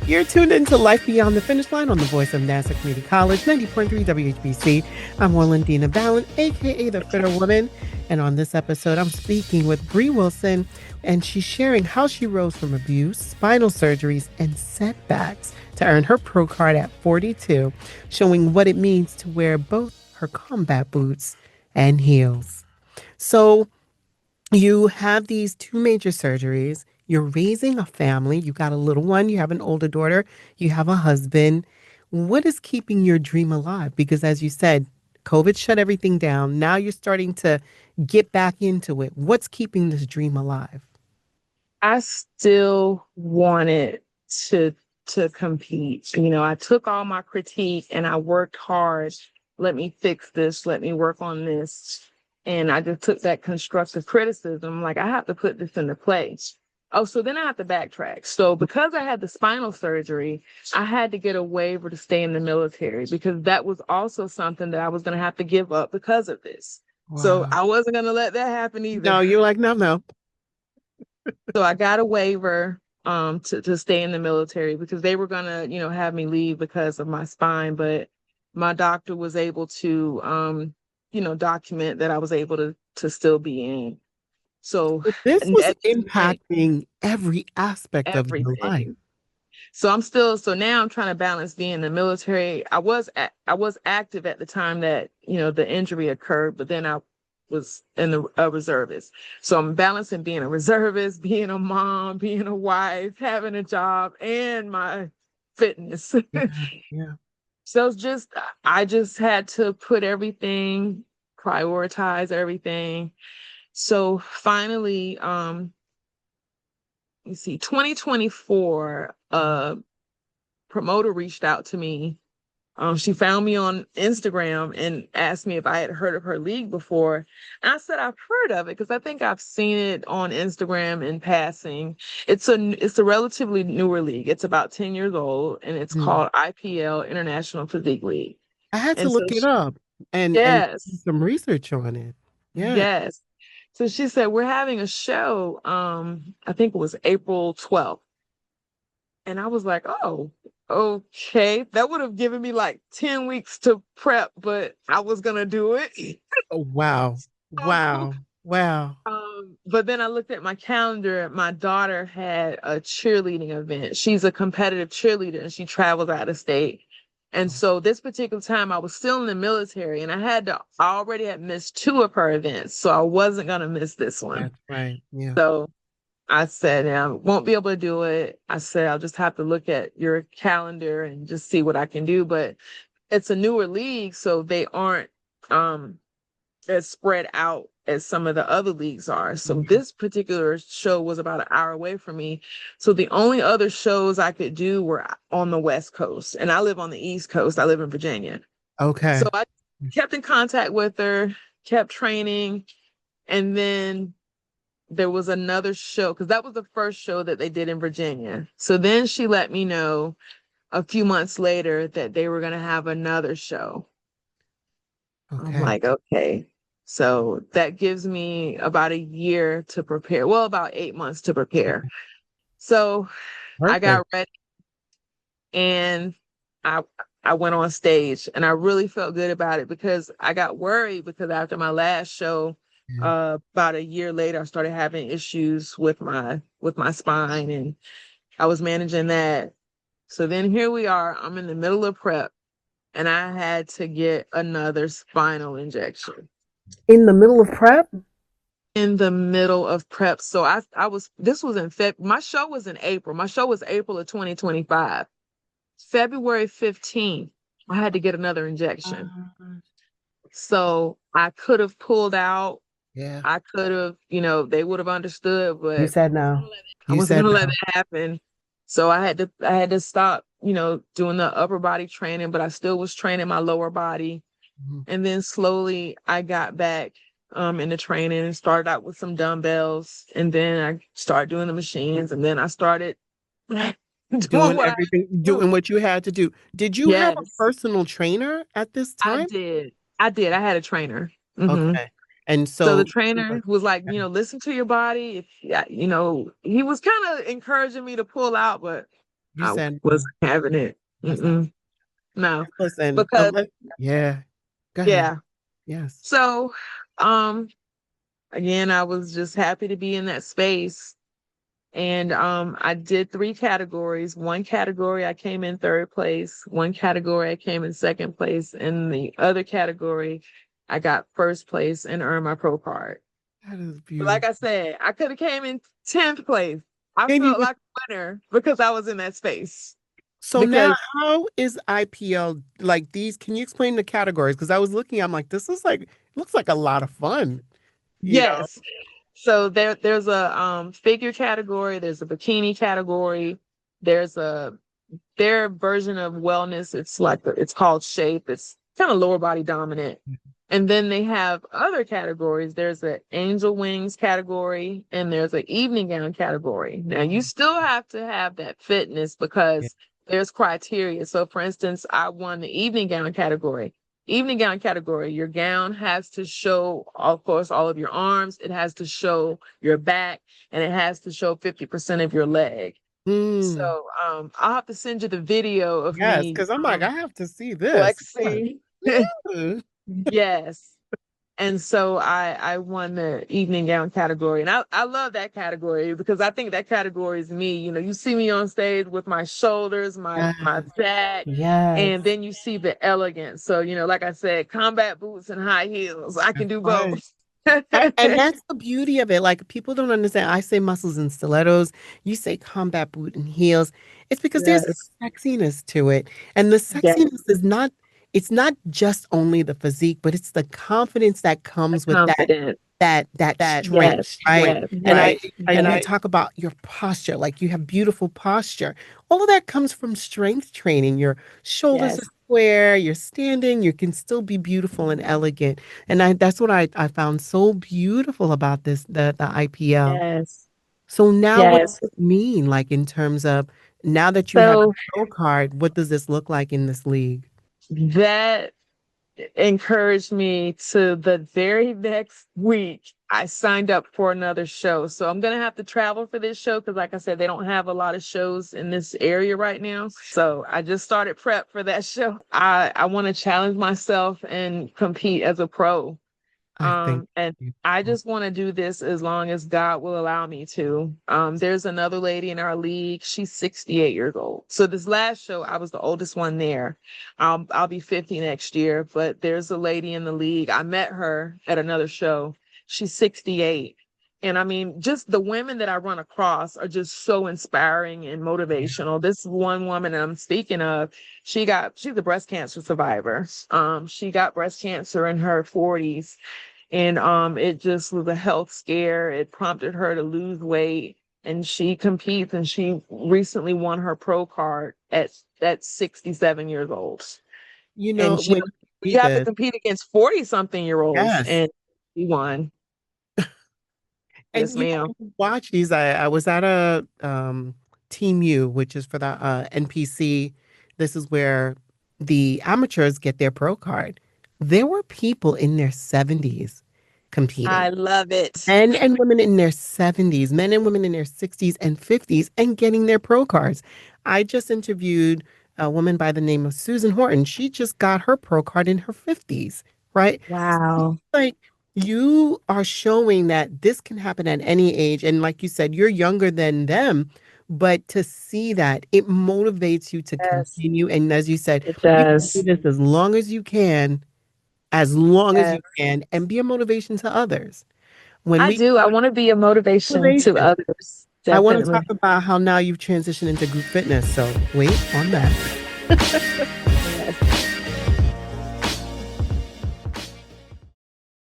You're tuned into Life Beyond the Finish Line on the voice of NASA Community College, 90.3 WHBC. I'm Orlandina Ballin, a.k.a. the Fitter Woman. And on this episode, I'm speaking with Bree Wilson, and she's sharing how she rose from abuse, spinal surgeries, and setbacks to earn her pro card at 42, showing what it means to wear both her combat boots and heels. So you have these two major surgeries. You're raising a family. You got a little one. You have an older daughter. You have a husband. What is keeping your dream alive? Because as you said, COVID shut everything down. Now you're starting to get back into it. What's keeping this dream alive? I still wanted to to compete. I took all my critique and I worked hard. Let me fix this. Let me work on this. And I just took that constructive criticism. Like, I have to put this into place. Oh, so then I have to backtrack. So because I had the spinal surgery, I had to get a waiver to stay in the military because that was also something that I was going to have to give up because of this. So Wow. I wasn't going to let that happen either. No, you're like, no. So I got a waiver to stay in the military because they were gonna, have me leave because of my spine, but my doctor was able to document that I was able to still be in. So But this and was at this point, impacting every aspect of your life. everything. So now I'm trying to balance being in the military. I was active at the time that, the injury occurred, but then I was in a reservist. So I'm balancing being a reservist, being a mom, being a wife, having a job, and my fitness. Yeah. So I just had to put everything, prioritize everything. So finally, you see, 2024, promoter reached out to me. She found me on Instagram and asked me if I had heard of her league before. And I said, I've heard of it because I think I've seen it on Instagram in passing. It's a relatively newer league. It's about 10 years old and it's Mm. called IPL, International Physique League. I had to And so look it up and do yes, some research on it. Yeah. yes. So she said, we're having a show. I think it was April 12th. And I was like, oh, okay. That would have given me like 10 weeks to prep, but I was going to do it. Oh, wow. So, Wow. Wow. but then I looked at my calendar. My daughter had a cheerleading event. She's a competitive cheerleader and she travels out of state. And so this particular time I was still in the military and I already had missed two of her events. So I wasn't going to miss this one. That's right. Yeah. So I said, I won't be able to do it. I said, I'll just have to look at your calendar and just see what I can do. But it's a newer league, so they aren't as spread out as some of the other leagues are. So this particular show was about an hour away from me. So the only other shows I could do were on the West Coast. And I live on the East Coast. I live in Virginia. Okay. So I kept in contact with her, kept training, and then there was another show because that was the first show that they did in Virginia. So then she let me know a few months later that they were going to have another show. I'm Okay. like, okay. So that gives me about a year to prepare. Well, about 8 months to prepare. So I Perfect. got ready and I I went on stage and I really felt good about it because I got worried because after my last show, Yeah. about a year later, I started having issues with my spine and I was managing that. So then here we are, I'm in the middle of prep and I had to get another spinal injection In the middle of prep? in the middle of prep. So this was in my show was in April. My show was April of 2025. February 15th, I had to get another injection. So I could have pulled out. Yeah. I could have, they would have understood, You but said no. I You wasn't said gonna let no. that happen. So I had to stop, doing the upper body training, but I still was training my lower body. Mhm. And then slowly I got back into training and started out with some dumbbells. And then I started doing the machines. And then I started doing Doing what I everything, do. doing what you had to do. Did you have a Yes, personal trainer at this I time? did. I did. I had a trainer. Hmm. Okay. And So the so, trainer was like, listen to your body. If, yeah, he was kind of encouraging me to pull out, but You I said wasn't having it. that's not. Mm-mm. No, Listen, because yeah. Go ahead. yeah. Yes. So, um, again, I was just happy to be in that space. And I did three categories. One category I came in third place. One category I came in second place. And the other category I got first place and earned my pro card. That is But like beautiful. I said, I could have came in 10th place. I And felt you, like a winner because I was in that space. so now, Because how is IPL like these? Can you explain the categories? Because I was looking, I'm like, this is like, looks like a lot of fun, you know? yes, so there's a figure category, there's a bikini category, there's a their version of wellness. It's like it's called shape. It's kind of lower body dominant. And then they have other categories. There's an angel wings category and there's an evening gown category. Now you still have to have that fitness Yeah. because there's criteria. So for instance, I won the evening gown category. Evening gown category, your gown has to show, of course, all of your arms. It has to show your back and it has to show 50% of your leg. Mm, So I'll have to send you the video of yes, me because I'm like, I have to see this. Yeah. flexing. Yeah. Yes. And so I won the evening gown category. And I love that category because I think that category is me. You know, you see me on stage with my shoulders, my back, Yes. and then you see the elegance. So, you know, like I said, combat boots and high heels. I can That's do right. both. And that's the beauty of it. Like people don't understand. I say muscles and stilettos. You say combat boot and heels. It's because there's Yes. a sexiness to it. And the Yes. sexiness is not, it's not just only the physique, but it's the confidence that comes with Confident. that strength, Yes. right? Yes. And Right. you talk about your posture, like you have beautiful posture. All of that comes from strength training. Your shoulders are Yes. square, you're standing, you can still be beautiful and elegant. And that's what I found so beautiful about the IPL. Yes. So now what Yes. does it mean, like in terms of now that you have the So pro card, what does this look like in this league? that encouraged me to the very next week. I signed up for another show. So I'm going to have to travel for this show because, like I said, they don't have a lot of shows in this area right now. So I just started prep for that show. I want to challenge myself and compete as a pro. I think And I beautiful. just want to do this as long as God will allow me to. There's another lady in our league. She's 68 years old. So this last show, I was the oldest one there. I'll be 50 next year, but there's a lady in the league. I met her at another show. She's 68. And I mean, just the women that I run across are just so inspiring and Yeah. motivational. This one woman I'm speaking of, she's a breast cancer survivor. She got breast cancer in her 40s and it just was a health scare. It prompted her to lose weight and she competes and she recently won her pro card at 67 years old. You And know, when you you see have to this, compete against 40 something year olds yes. and she won. And Yes, ma'am. when you watch these, I was at a Team U, which is for the NPC. This is where the amateurs get their pro card. There were people in their 70s competing. I love it. Men and women in their 70s, men and women in their 60s and 50s, and getting their pro cards. I just interviewed a woman by the name of Susan Horton. She just got her pro card in her 50s, right? Wow. Like you are showing that this can happen at any age. And like you said, you're younger than them. But to see that, it motivates you to Yes, continue. And as you said, it you can do does. this as long as you Yes. can, and be a motivation to others. When I we do. I want to be a motivation to motivation, others. I want to talk Definitely. about how now you've transitioned into group fitness. So wait on that. Yes.